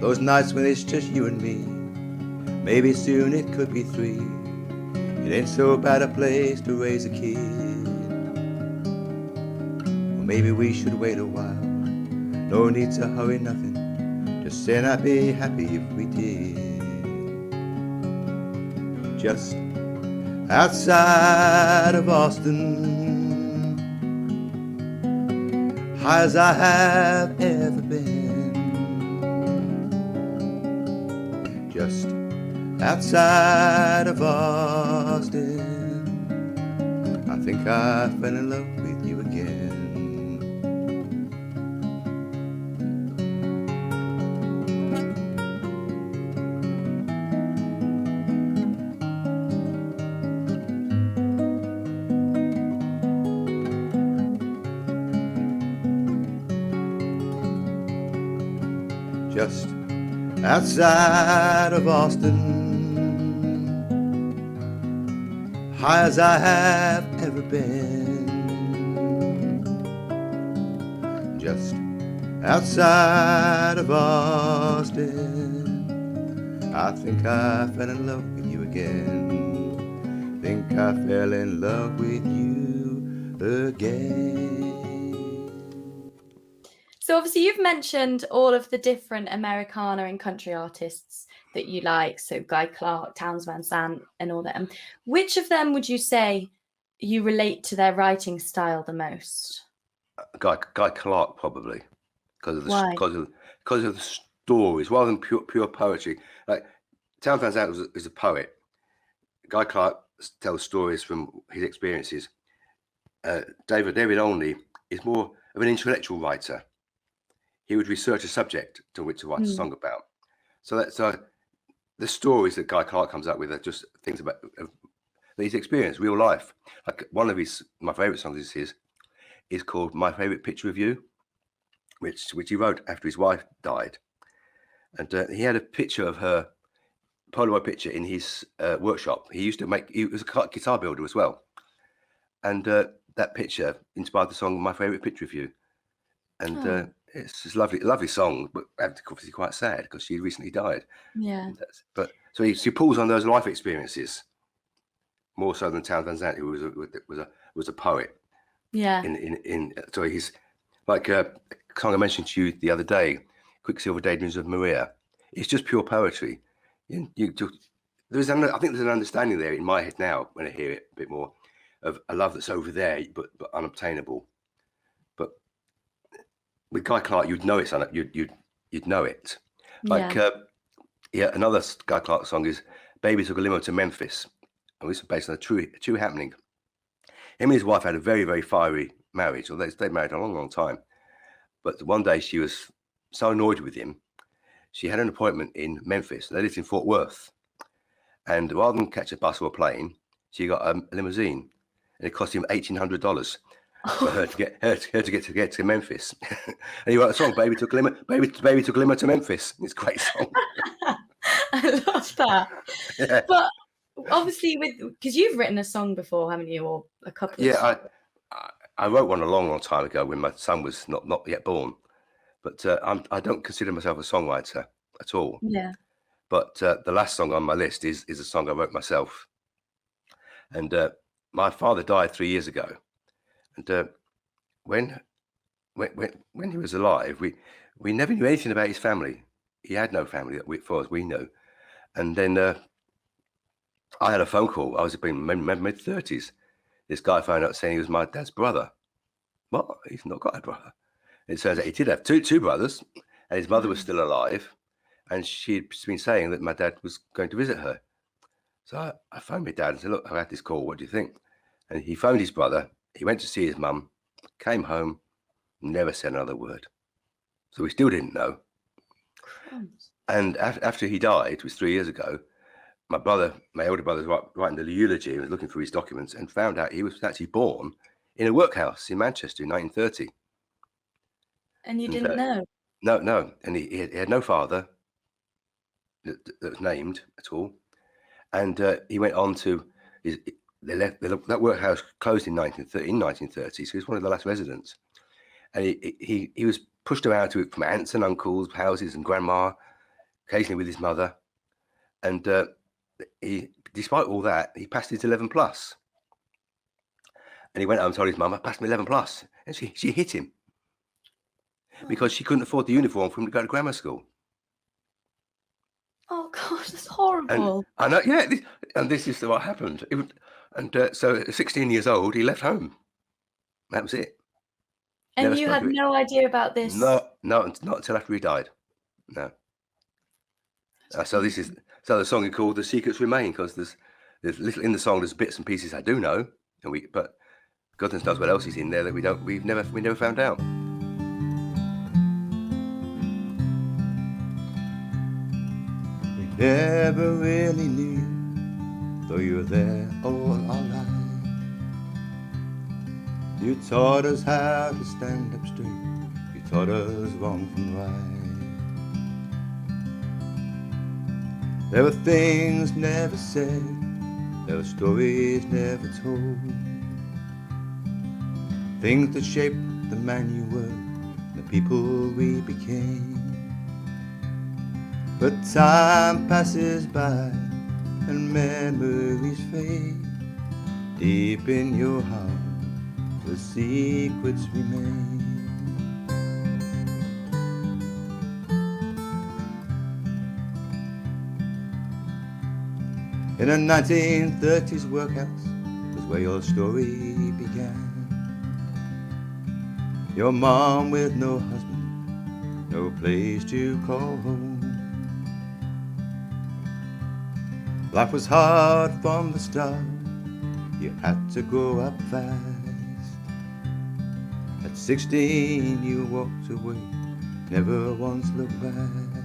Those nights when it's just you and me, maybe soon it could be three. It ain't so bad a place to raise a kid. Or maybe we should wait a while, no need to hurry nothing, just saying I'd be happy if we did. Just outside of Austin, high as I have ever been. Just outside of Austin, I think I fell in love with you again. Just outside of Austin, high as I have ever been. Just outside of Austin, I think I fell in love with you again. Think I fell in love with you again. So obviously you've mentioned all of the different Americana and country artists that you like, so Guy Clark, Townes Van Sant and all them. Which of them would you say you relate to their writing style the most? Guy Clark, probably, because of the Why? because of the stories rather than pure poetry. Like Townes Van Sant is a poet. Guy Clark tells stories from his experiences. David Olney is more of an intellectual writer. He would research a subject to which to write a song about. So that's the stories that Guy Clark comes up with are just things about that he's experienced, real life. Like one of my favourite songs is called "My Favourite Picture of You," which he wrote after his wife died, and he had a picture of her, Polaroid picture, in his workshop. He was a guitar builder as well, and that picture inspired the song "My Favourite Picture of You," and it's just lovely song, but obviously quite sad because she recently died. Yeah. But so he pulls on those life experiences more so than Townes Van Sant, who was a poet. Yeah. So he's like a song I mentioned to you the other day, "Quicksilver Daydreams of Maria." It's just pure poetry. I think there's an understanding there in my head now when I hear it a bit more of a love that's over there but unobtainable. But with Guy Clark, you'd know you'd know it. Like another Guy Clark song is "Baby Took a Limo to Memphis," and this is based on a true happening. Him and his wife had a very, very fiery marriage. Although they married a long time, but one day she was so annoyed with him, she had an appointment in Memphis. They lived in Fort Worth, and rather than catch a bus or a plane, she got a limousine, and it cost him $1,800 for her to get to Memphis. And he wrote a song, "Baby Took a Limo to Memphis." It's a great song. I love that. Yeah. But obviously, because you've written a song before, haven't you, or a couple? Yeah, I wrote one a long time ago when my son was not yet born, but I don't consider myself a songwriter at all. Yeah. But the last song on my list is a song I wrote myself, and my father died 3 years ago, and when he was alive, we never knew anything about his family. He had no family as far as we know, and then I had a phone call. I was in mid-30s. This guy found out saying he was my dad's brother. Well, he's not got a brother. It turns out he did have two brothers, and his mother was still alive, and she'd been saying that my dad was going to visit her. So I phoned my dad and said, "Look, I had this call. What do you think?" And he phoned his brother. He went to see his mum, came home, never said another word. So we still didn't know. Crumbs. And after he died, it was 3 years ago, my older brother was writing the eulogy and was looking through his documents and found out he was actually born in a workhouse in Manchester in 1930. And you didn't know? No, and he had no father that was named at all, and he went on to that workhouse closed in 1930, so he was one of the last residents, and he was pushed around to it from aunts and uncles' houses and grandma, occasionally with his mother, and despite all that, he passed his 11 plus. And he went home and told his mum, I passed my 11 plus. And she hit him because she couldn't afford the uniform for him to go to grammar school. Oh gosh, that's horrible. And I know, yeah, this is what happened. So at 16 years old, he left home. That was it. And Never you spoke had to it. no idea about this? No, not until after he died. No. So the song is called "The Secrets Remain" because there's little in the song. There's bits and pieces I do know, but goodness knows what else is in there that we never found out. We never really knew you, though you were there all our life. You taught us how to stand up straight. You taught us wrong from right. There were things never said. There were stories never told. Things that shaped the man you were, the people we became. But time passes by and memories fade. Deep in your heart, the secrets remain. In a 1930s workhouse was where your story began. Your mom with no husband, no place to call home. Life was hard from the start, you had to grow up fast. At 16 you walked away, never once looked back.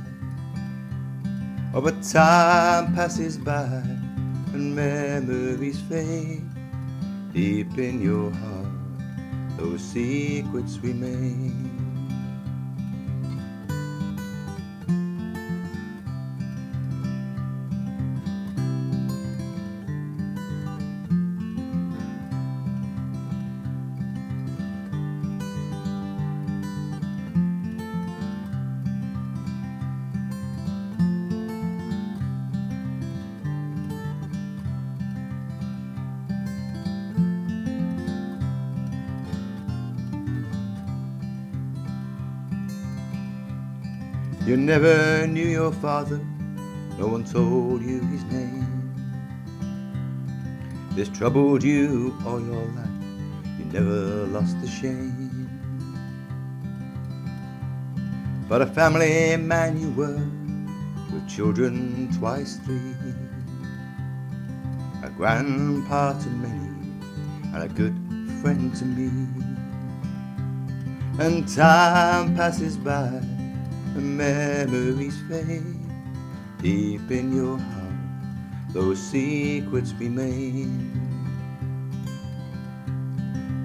Oh, but time passes by and memories fade. Deep in your heart, those secrets remain. You never knew your father, no one told you his name. This troubled you all your life, you never lost the shame. But a family man you were, with children twice three. A grandpa to many, and a good friend to me. And time passes by, and memories fade. Deep in your heart, those secrets remain.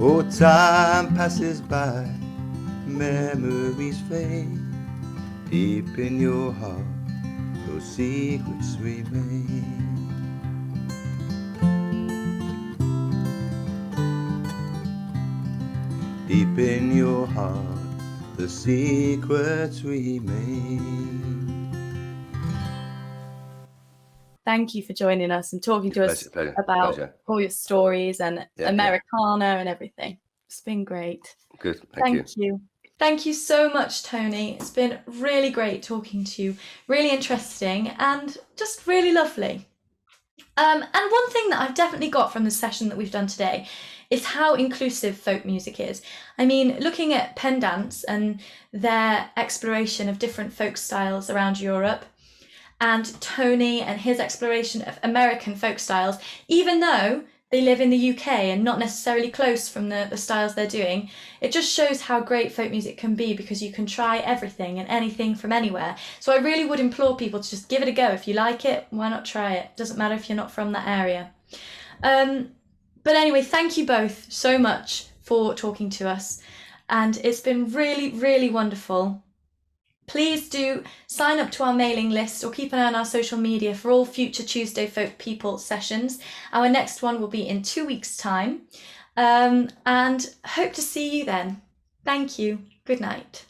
Oh, time passes by, memories fade. Deep in your heart, those secrets remain. Deep in your heart, the secrets remain. Thank you for joining us and talking to us about all your stories and Americana and everything. It's been great. Good, thank you. Thank you so much, Tony. It's been really great talking to you. Really interesting and just really lovely. And one thing that I've definitely got from the session that we've done today is how inclusive folk music is. I mean, looking at Pendans and their exploration of different folk styles around Europe, and Tony and his exploration of American folk styles, even though they live in the UK and not necessarily close from the styles they're doing, it just shows how great folk music can be because you can try everything and anything from anywhere. So I really would implore people to just give it a go. If you like it, why not try it? Doesn't matter if you're not from that area. But anyway, thank you both so much for talking to us. And it's been really, really wonderful. Please do sign up to our mailing list or keep an eye on our social media for all future Tuesday Folk People sessions. Our next one will be in 2 weeks' time, and hope to see you then. Thank you. Good night.